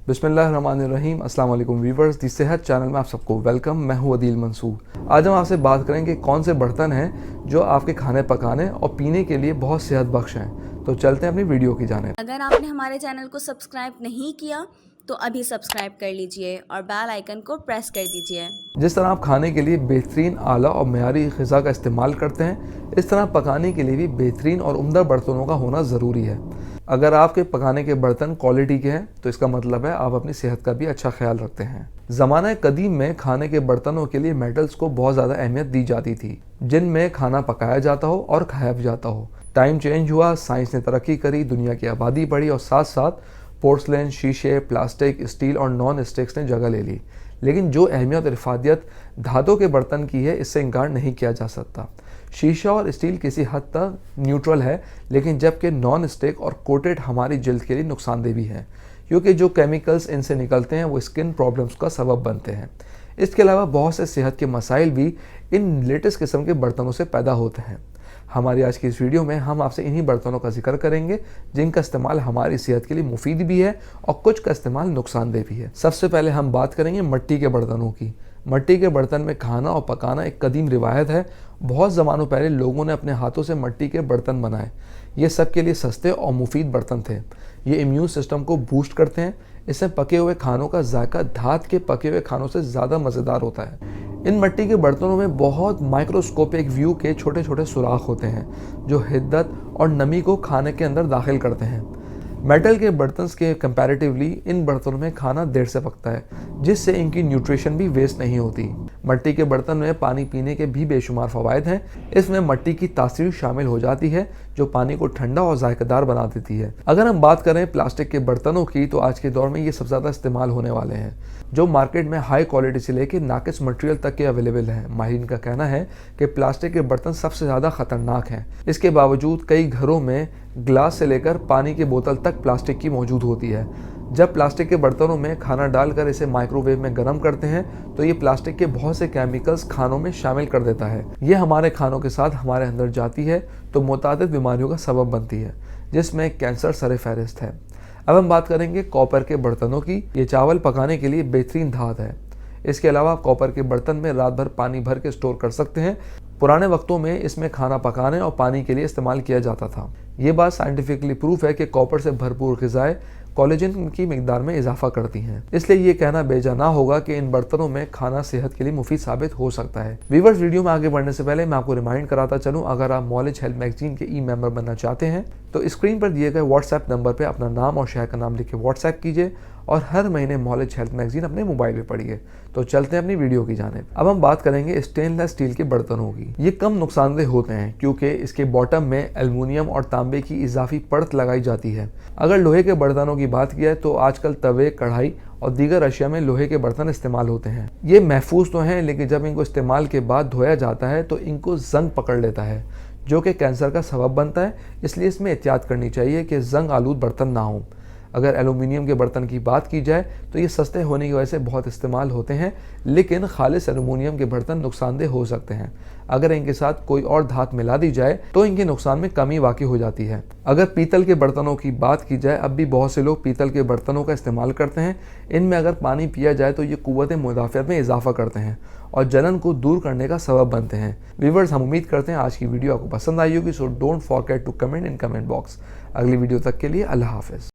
बिस्मिल्लाहिर्रहमानिर्रहीम। अस्सलाम वालेकुम व्यूवर्स, दी सेहत चैनल में आप सबको वेलकम। मैं हूं अदील मंसूर। आज हम आपसे बात करेंगे कौन से बर्तन हैं जो आपके खाने पकाने और पीने के लिए बहुत सेहत बख्श हैं। तो चलते हैं अपनी वीडियो की जानिब। अगर आपने हमारे चैनल को सब्सक्राइब नहीं किया तो अभी सब्सक्राइब कर लीजिए और बेल आइकन को प्रेस कर दीजिए। जिस तरह आप खाने के लिए बेहतरीन आला और मेयारी ग़िज़ा का इस्तेमाल करते हैं, इस तरह पकाने के लिए भी बेहतरीन और उम्दा बर्तनों का होना ज़रूरी है। अगर आपके पकाने के बर्तन क्वालिटी के हैं तो इसका मतलब है आप अपनी सेहत का भी अच्छा ख्याल रखते हैं। ज़माना कदीम में खाने के बर्तनों के लिए मेटल्स को बहुत ज़्यादा अहमियत दी जाती थी, जिनमें खाना पकाया जाता हो और खाया भी जाता हो। टाइम चेंज हुआ, साइंस ने तरक्की करी, दुनिया की आबादी बढ़ी और साथ साथ पोर्सलेन, शीशे, प्लास्टिक, स्टील और नॉन स्टिक्स ने जगह ले ली। लेकिन जो अहमियत और इफादियत धातु के बर्तन की है, इससे इनकार नहीं किया जा सकता। शीशा और स्टील किसी हद तक न्यूट्रल है, लेकिन जबकि नॉन स्टिक और कोटेड हमारी जल्द के लिए नुकसानदेह भी है, क्योंकि जो केमिकल्स इनसे निकलते हैं वो स्किन प्रॉब्लम्स का सबब बनते हैं। इसके अलावा बहुत से सेहत के मसाइल भी इन लेटेस्ट किस्म के बर्तनों से पैदा होते हैं। हमारी आज की इस वीडियो में हम आपसे इन्हीं बर्तनों का जिक्र करेंगे जिनका इस्तेमाल हमारी सेहत के लिए मुफीद भी है और कुछ का इस्तेमाल नुकसानदेह भी है। सबसे पहले हम बात करेंगे मिट्टी के बर्तनों की। मिट्टी के बर्तन में खाना और पकाना एक कदीम रिवायत है। बहुत ज़मानों पहले लोगों ने अपने हाथों से मिट्टी के बर्तन बनाए। ये सबके लिए सस्ते और मुफीद बर्तन थे। ये इम्यून सिस्टम को बूस्ट करते हैं। इससे पके हुए खानों का जायका धात के पके हुए खानों से ज़्यादा मज़ेदार होता है। इन मिट्टी के बर्तनों में बहुत माइक्रोस्कोपिक व्यू के छोटे छोटे सुराख होते हैं जो हिद्दत और नमी को खाने के अंदर दाखिल करते हैं। मेटल के बर्तन के कंपैरेटिवली इन बर्तनों में खाना देर से पकता है, जिससे इनकी न्यूट्रिशन भी वेस्ट नहीं होती। मिट्टी के बर्तन में पानी पीने के भी बेशुमार फ़वाइद हैं। इसमें मिट्टी की तासीर शामिल हो जाती है जो पानी को ठंडा और जायकेदार बना देती है। अगर हम बात करें प्लास्टिक के बर्तनों की, तो आज के दौर में ये सबसे ज़्यादा इस्तेमाल होने वाले हैं, जो मार्केट में हाई क्वालिटी से लेकर नाकिस मटेरियल तक के अवेलेबल हैं। माहिरीन का कहना है कि प्लास्टिक के बर्तन सबसे ज़्यादा ख़तरनाक हैं। इसके बावजूद कई घरों में ग्लास से लेकर पानी की बोतल तक प्लास्टिक की मौजूद होती है। जब प्लास्टिक के बर्तनों में खाना डालकर इसे माइक्रोवेव में गर्म करते हैं तो ये प्लास्टिक के बहुत से केमिकल्स खानों में शामिल कर देता है। ये हमारे खानों के साथ हमारे अंदर जाती है तो मुतादिद बीमारियों का सबब बनती है, जिसमें कैंसर सर फहरिस्त है। अब हम बात करेंगे कॉपर के बर्तनों की। ये चावल पकाने के लिए बेहतरीन धात है। इसके अलावा आप कॉपर के बर्तन में रात भर पानी भर के स्टोर कर सकते हैं। पुराने वक्तों में इसमें खाना पकाने और पानी के लिए इस्तेमाल किया जाता था। ये बात साइंटिफिकली प्रूफ है कि कॉपर से भरपूर ग़िज़ाएं कोलेजन की मिकदार में इजाफा करती हैं। इसलिए ये कहना बेजा ना होगा कि इन बर्तनों में खाना सेहत के लिए मुफीद साबित हो सकता है। व्यूअर्स, वीडियो में आगे बढ़ने से पहले मैं आपको रिमाइंड कराता चलूं, अगर आप नॉलेज हेल्थ मैगजीन के मेंबर बनना चाहते हैं तो स्क्रीन पर दिए गए व्हाट्सएप नंबर पर अपना नाम और शहर का नाम लिख के व्हाट्सएप कीजिए और हर महीने नॉलेज हेल्थ मैगजीन अपने मोबाइल पे पढ़िए। तो चलते हैं अपनी वीडियो की जानिब। अब हम बात करेंगे स्टेनलेस स्टील के बर्तनों की। ये कम नुकसानदेह होते हैं क्योंकि इसके बॉटम में एल्युमिनियम और तांबे की इजाफी परत लगाई जाती है। अगर लोहे के बर्तनों की बात की जाए तो आजकल तवे, कढ़ाई और दीगर अशिया में लोहे के बर्तन इस्तेमाल होते हैं। ये महफूज तो हैं, लेकिन जब इनको इस्तेमाल के बाद धोया जाता है तो इनको जंग पकड़ लेता है, जो कि कैंसर का सबब बनता है। इसलिए इसमें एहतियात करनी चाहिए कि जंग आलूद बर्तन ना हो। अगर एल्युमिनियम के बर्तन की बात की जाए तो ये सस्ते होने की वजह से बहुत इस्तेमाल होते हैं, लेकिन खालिस एल्युमिनियम के बर्तन नुकसानदेह हो सकते हैं। अगर इनके साथ कोई और धात मिला दी जाए तो इनके नुकसान में कमी वाक़ई हो जाती है। अगर पीतल के बर्तनों की बात की जाए, अब भी बहुत से लोग पीतल के बर्तनों का इस्तेमाल करते हैं। इनमें अगर पानी पिया जाए तो ये क़ुव्वत मुदाफ़ियत में इजाफा करते हैं और जलन को दूर करने का सबब बनते हैं। व्यूअर्स, हम उम्मीद करते हैं आज की वीडियो आपको पसंद आई होगी। So don't forget to comment in comment box. अगली वीडियो तक के लिए अल्लाह हाफ़िज़।